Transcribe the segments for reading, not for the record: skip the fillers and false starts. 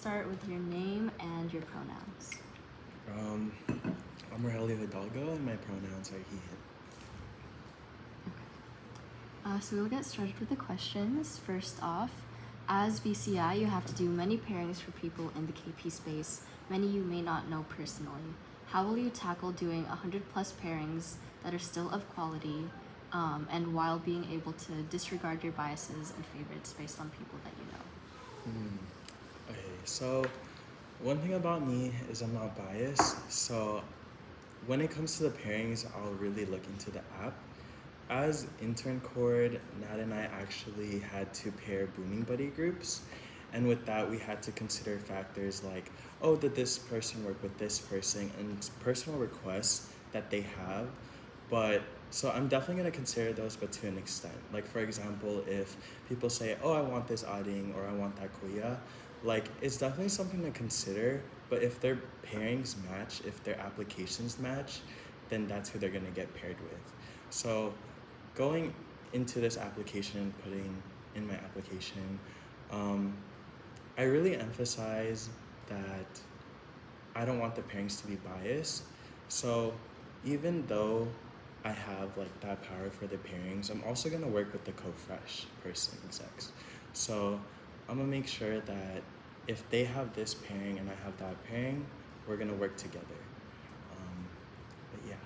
start with your name and your pronouns. I'm Rogelio Hidalgo, and my pronouns are he, him. So we'll get started with the questions. First off, as VCI, you have to do many pairings for people in the KP space, many you may not know personally. How will you tackle doing 100 plus pairings that are still of quality, and while being able to disregard your biases and favorites based on people that you know? Okay, so one thing about me is I'm not biased, so when it comes to the pairings, I'll really look into the app. As intern cord, Nat and I actually had to pair booming buddy groups. And with that, we had to consider factors like, oh, did this person work with this person, and personal requests that they have. But so I'm definitely going to consider those, but to an extent. Like, for example, if people say, oh, I want this adding or I want that kuya, like, it's definitely something to consider. But if their pairings match, if their applications match, then that's who they're going to get paired with. So going into this application and putting in my application, I really emphasize that I don't want the pairings to be biased. So even though I have like that power for the pairings, I'm also gonna work with the co-fresh person execs. So I'm gonna make sure that if they have this pairing and I have that pairing, we're gonna work together. But yeah.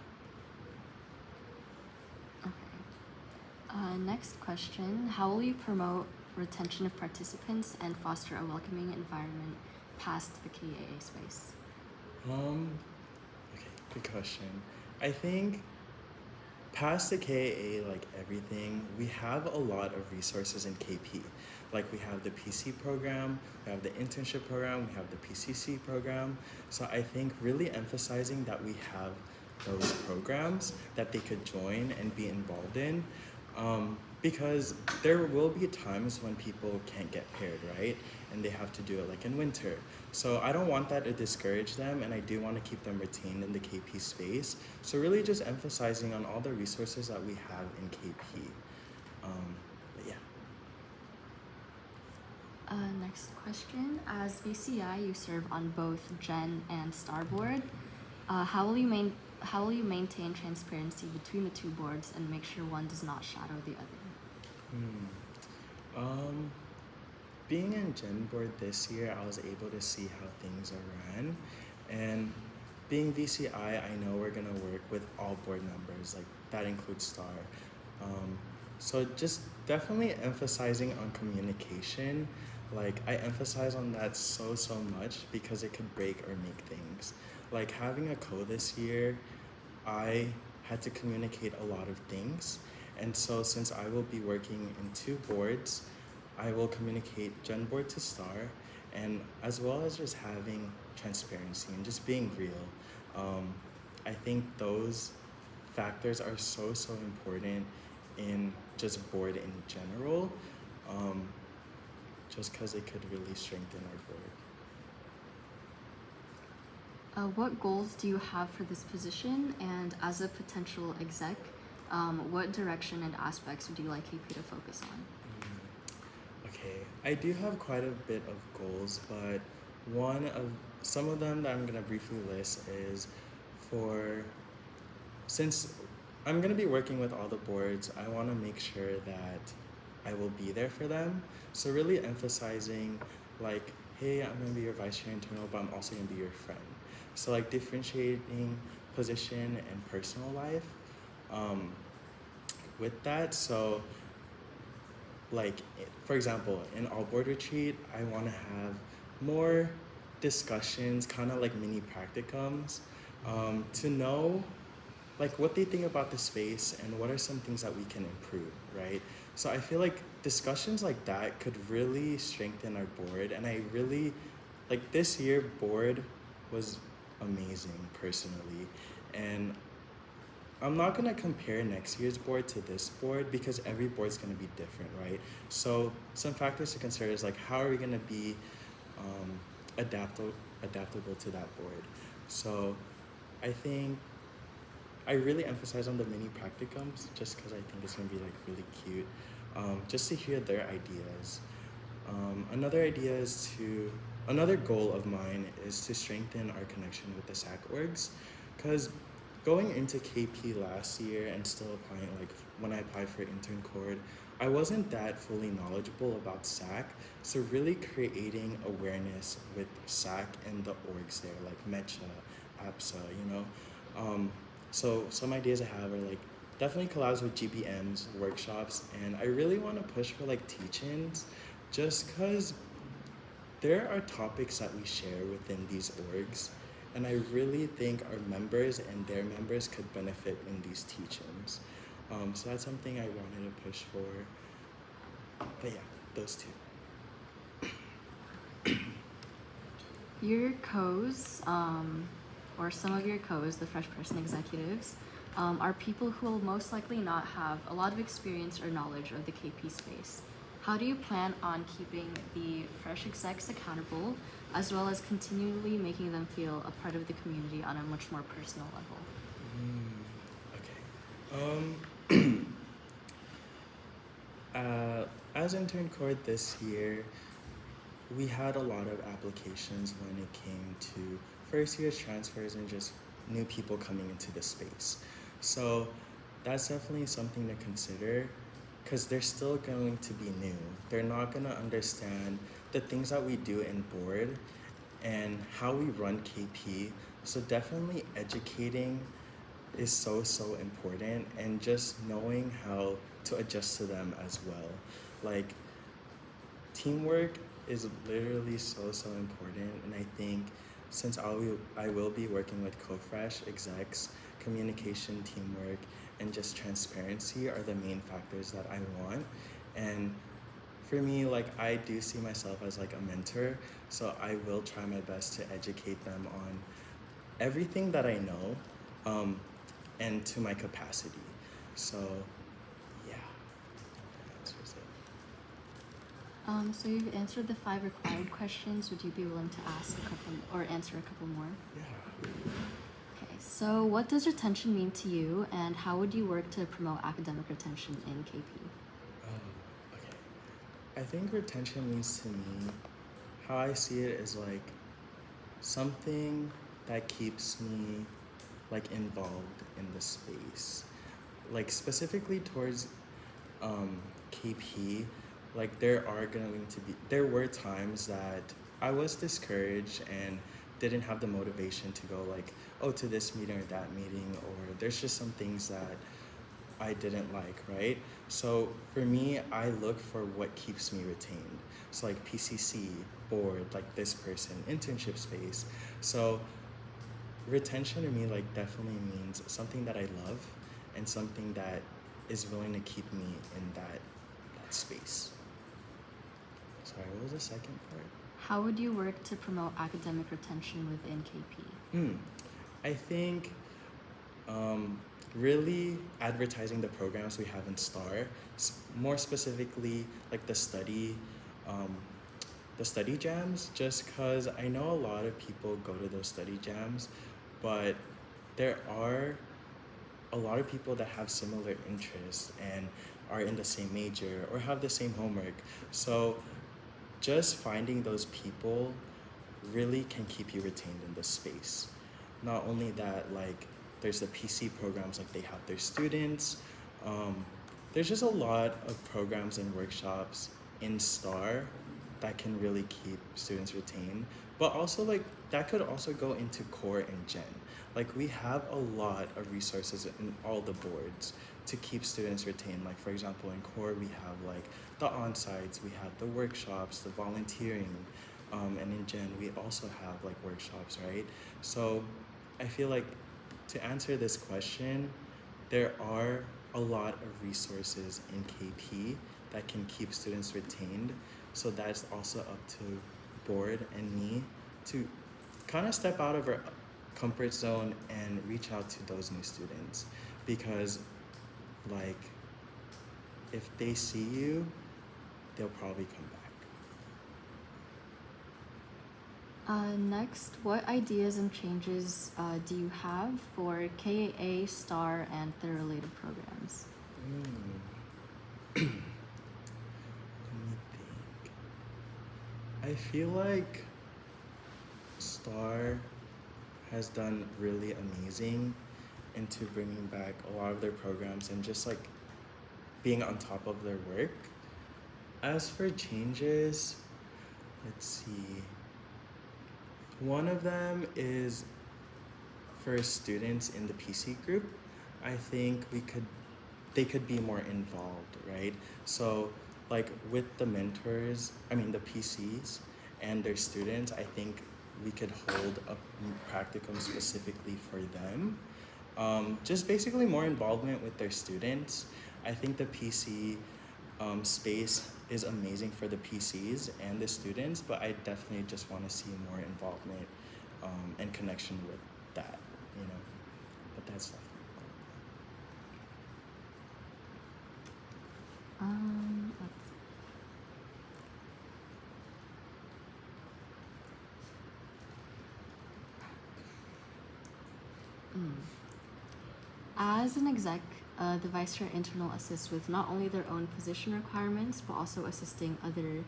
Okay. Next question, how will you promote retention of participants and foster a welcoming environment past the KAA space? Okay, good question. I think past the KAA, like everything, we have a lot of resources in KP. Like we have the PC program, we have the internship program, we have the PCC program. So I think really emphasizing that we have those programs that they could join and be involved in. Because there will be times when people can't get paired, right? And they have to do it like in winter. So I don't want that to discourage them, and I do want to keep them retained in the KP space. So really just emphasizing on all the resources that we have in KP. But yeah. Next question, as VCI, you serve on both Gen and Star board. How will you maintain transparency between the two boards and make sure one does not shadow the other? Being in Gen board this year, I was able to see how things are ran, and being VCI, I know we're gonna work with all board members, like that includes Star. So just definitely emphasizing on communication. Like I emphasize on that so much because it could break or make things. Like having a co this year, I had to communicate a lot of things. And so since I will be working in two boards, I will communicate Gen board to Star, and as well as just having transparency and just being real. I think those factors are so important in just board in general, just because it could really strengthen our board. What goals do you have for this position? And as a potential exec, what direction and aspects would you like KP to focus on? Okay, I do have quite a bit of goals, but some of them that I'm gonna briefly list is since I'm gonna be working with all the boards, I wanna make sure that I will be there for them. So really emphasizing like, hey, I'm gonna be your vice chair internal, but I'm also gonna be your friend. So like differentiating position and personal life. With that, so like for example, in all board retreat, I want to have more discussions, kind of like mini practicums, to know like what they think about the space and what are some things that we can improve, right? So I feel like discussions like that could really strengthen our board, and I really like this year board was amazing personally, and I'm not gonna compare next year's board to this board because every board's gonna be different, right? So some factors to consider is like how are we gonna be adaptable to that board? So I think I really emphasize on the mini practicums just because I think it's gonna be like really cute, just to hear their ideas. Another idea is to another goal of mine is to strengthen our connection with the SAC orgs, because going into KP last year and still applying, like when I applied for intern cord, I wasn't that fully knowledgeable about SAC. So really creating awareness with SAC and the orgs there, like MECHA, APSA, you know. So some ideas I have are like definitely collabs with GPMs, workshops, and I really want to push for like teach-ins, just because there are topics that we share within these orgs, and I really think our members and their members could benefit in these teach-ins. So that's something I wanted to push for. But yeah, those two. Your co's, or some of your co's, the fresh person executives, are people who will most likely not have a lot of experience or knowledge of the KP space. How do you plan on keeping the fresh execs accountable, as well as continually making them feel a part of the community on a much more personal level? Okay. As intern cord this year, we had a lot of applications when it came to first year's transfers and just new people coming into the space. So that's definitely something to consider, because they're still going to be new. They're not going to understand the things that we do in board and how we run KP. So definitely educating is so important, and just knowing how to adjust to them as well. Like teamwork is literally so important, and I think since I will be working with co-fresh execs, communication, teamwork, and just transparency are the main factors that I want. And for me, like I do see myself as like a mentor, so I will try my best to educate them on everything that I know, and to my capacity. So yeah, that answers it. So you've answered the 5 required questions. Would you be willing to ask a couple or answer a couple more? Yeah. Okay, so what does retention mean to you, and how would you work to promote academic retention in KP? Oh, okay. I think retention means to me, how I see it is like something that keeps me like involved in the space. Like specifically towards KP, like there were times that I was discouraged and didn't have the motivation to go like, oh, to this meeting or that meeting, or there's just some things that I didn't like, right? So for me, I look for what keeps me retained. So like PCC, board, like this person, internship space. So retention to me like definitely means something that I love and something that is willing to keep me in that space. Sorry, what was the second part? How would you work to promote academic retention within KP? I think really advertising the programs we have in STAR, more specifically like the study jams, just because I know a lot of people go to those study jams, but there are a lot of people that have similar interests and are in the same major or have the same homework. So just finding those people really can keep you retained in the space. Not only that, like there's the PC programs, like they have their students. There's just a lot of programs and workshops in STAR that can really keep students retained. But also like that could also go into core and gen. Like we have a lot of resources in all the boards to keep students retained. Like for example, in core we have like the on-sites, we have the workshops, the volunteering, and in gen we also have like workshops, right? So I feel like to answer this question, there are a lot of resources in KP that can keep students retained. So that's also up to board and me to kind of step out of our comfort zone and reach out to those new students, because like if they see you, they'll probably come back. Next, what ideas and changes do you have for KAA, STAR, and their related programs? Let me think. I feel like Star has done really amazing into bringing back a lot of their programs and just like being on top of their work. As for changes, let's see. One of them is for students in the PC group. I think they could be more involved, right? So, like with the mentors, the PCs and their students, I think we could hold a practicum specifically for them. Just basically more involvement with their students. I think the PC space is amazing for the PCs and the students, but I definitely just want to see more involvement and connection with that, you know. But that's definitely. Let's see. As an exec, the vice chair internal assists with not only their own position requirements, but also assisting other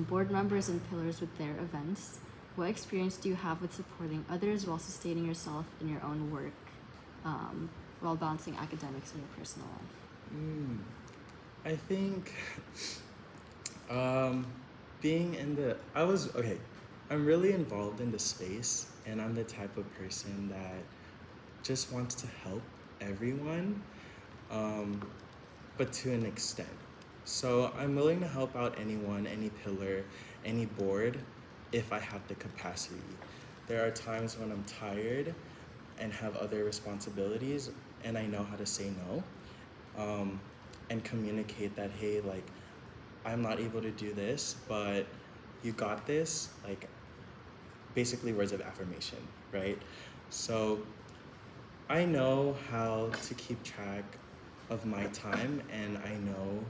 board members and pillars with their events. What experience do you have with supporting others while sustaining yourself in your own work, while balancing academics and your personal life? I think being in the I was okay. I'm really involved in the space, and I'm the type of person that just wants to help everyone, but to an extent. So I'm willing to help out anyone, any pillar, any board, if I have the capacity. There are times when I'm tired and have other responsibilities, and I know how to say no, and communicate that, hey, like, I'm not able to do this, but you got this. Like, basically words of affirmation, right? So I know how to keep track of my time, and I know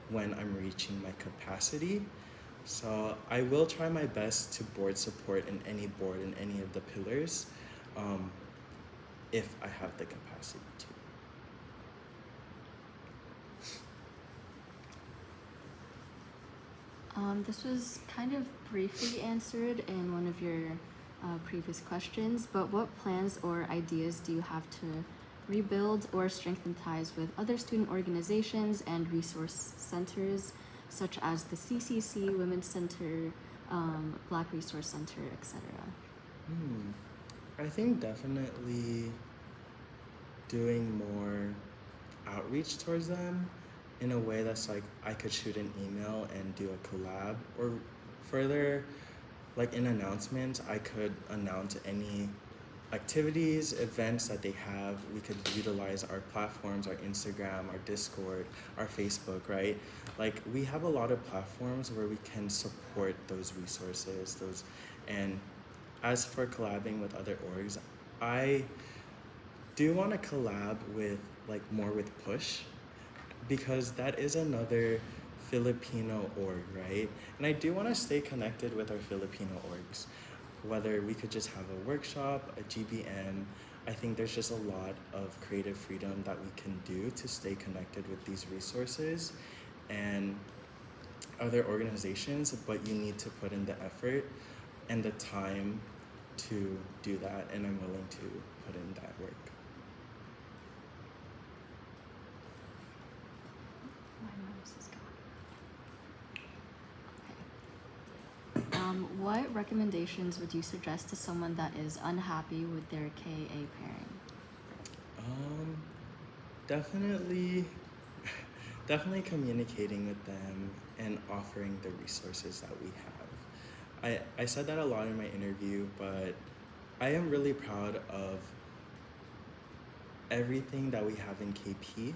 when I'm reaching my capacity. So I will try my best to board support in any board in any of the pillars, if I have the capacity to. This was kind of briefly answered in one of your previous questions, but what plans or ideas do you have to rebuild or strengthen ties with other student organizations and resource centers, such as the CCC, Women's Center, Black Resource Center, etc.? I think definitely doing more outreach towards them in a way that's like I could shoot an email and do a collab, or further, like in announcements, I could announce any activities, events that they have. We could utilize our platforms, our Instagram, our Discord, our Facebook, right? Like we have a lot of platforms where we can support those resources, and as for collabing with other orgs, I do want to collab with like more with Push, because that is another Filipino org, right? And I do want to stay connected with our Filipino orgs. Whether we could just have a workshop, a GBM, I think there's just a lot of creative freedom that we can do to stay connected with these resources and other organizations, but you need to put in the effort and the time to do that, and I'm willing to put in that work. What recommendations would you suggest to someone that is unhappy with their KA pairing? Definitely, definitely communicating with them and offering the resources that we have. I said that a lot in my interview, but I am really proud of everything that we have in KP.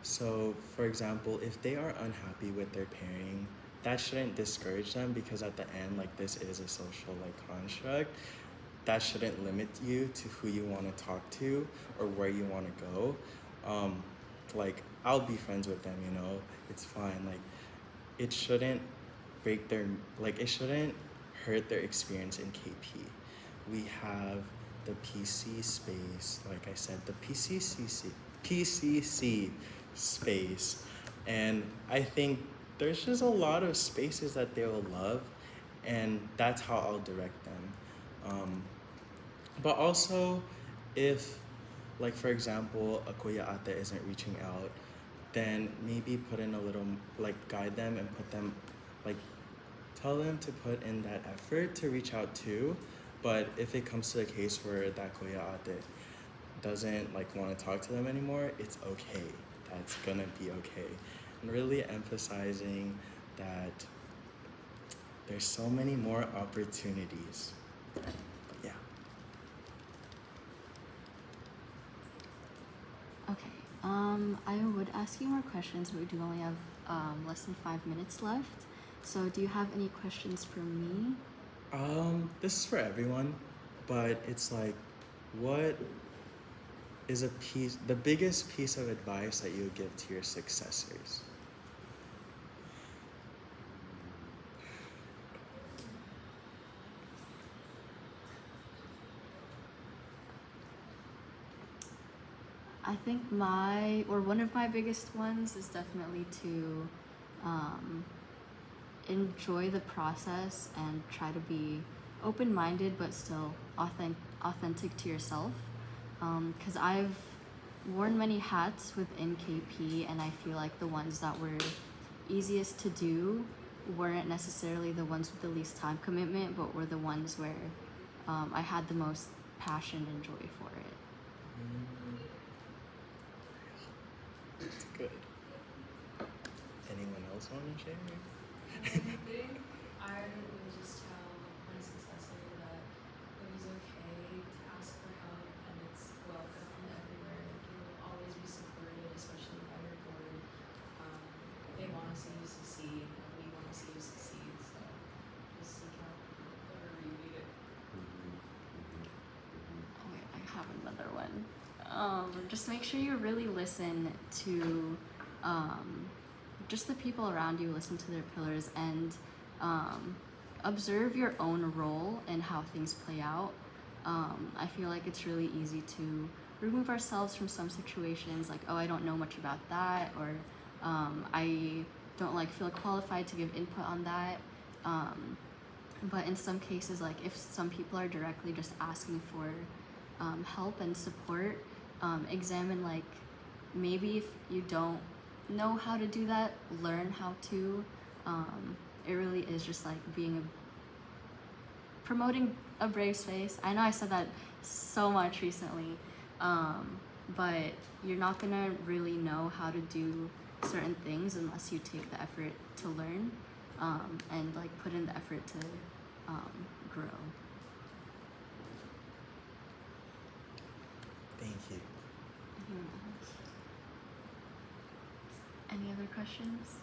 So, for example, if they are unhappy with their pairing, that shouldn't discourage them, because at the end, like, this is a social like construct. That shouldn't limit you to who you want to talk to or where you want to go. Like, I'll be friends with them, you know, it's fine. Like, it shouldn't it shouldn't hurt their experience in KP. We have the PC space, like I said, the PCC space. And I think there's just a lot of spaces that they will love, and that's how I'll direct them. Um, but also, if, like for example, a kuya ate isn't reaching out, then maybe put in a little, like guide them and put them, like tell them to put in that effort to reach out too. But if it comes to the case where that kuya ate doesn't like want to talk to them anymore, it's okay. That's gonna be okay. And really emphasizing that there's so many more opportunities. Yeah. Okay. I would ask you more questions, but we do only have less than 5 minutes left. So, do you have any questions for me? This is for everyone, but it's like, what is the biggest piece of advice that you would give to your successors? I think one of my biggest ones is definitely to um, enjoy the process and try to be open-minded but still authentic to yourself. Because I've worn many hats within KP, and I feel like the ones that were easiest to do weren't necessarily the ones with the least time commitment, but were the ones where I had the most passion and joy for it. That's good. Anyone else want to share? I think I would just tell my successor that it was okay to ask for help and it's welcome everywhere. Like you'll always be supported, especially by your board. They want to see you succeed, and we want to see you succeed. So just seek out whatever you need it. Oh, wait, I have another one. Just make sure you really listen to just the people around you, listen to their pillars, and observe your own role and how things play out. I feel like it's really easy to remove ourselves from some situations, like, oh, I don't know much about that, or I don't like feel qualified to give input on that. But in some cases, like if some people are directly just asking for help and support, examine like maybe if you don't know how to do that, learn how to. It really is just like promoting a brave space. I know I said that so much recently, but you're not gonna really know how to do certain things unless you take the effort to learn and like put in the effort to grow. Thank you. Any other questions?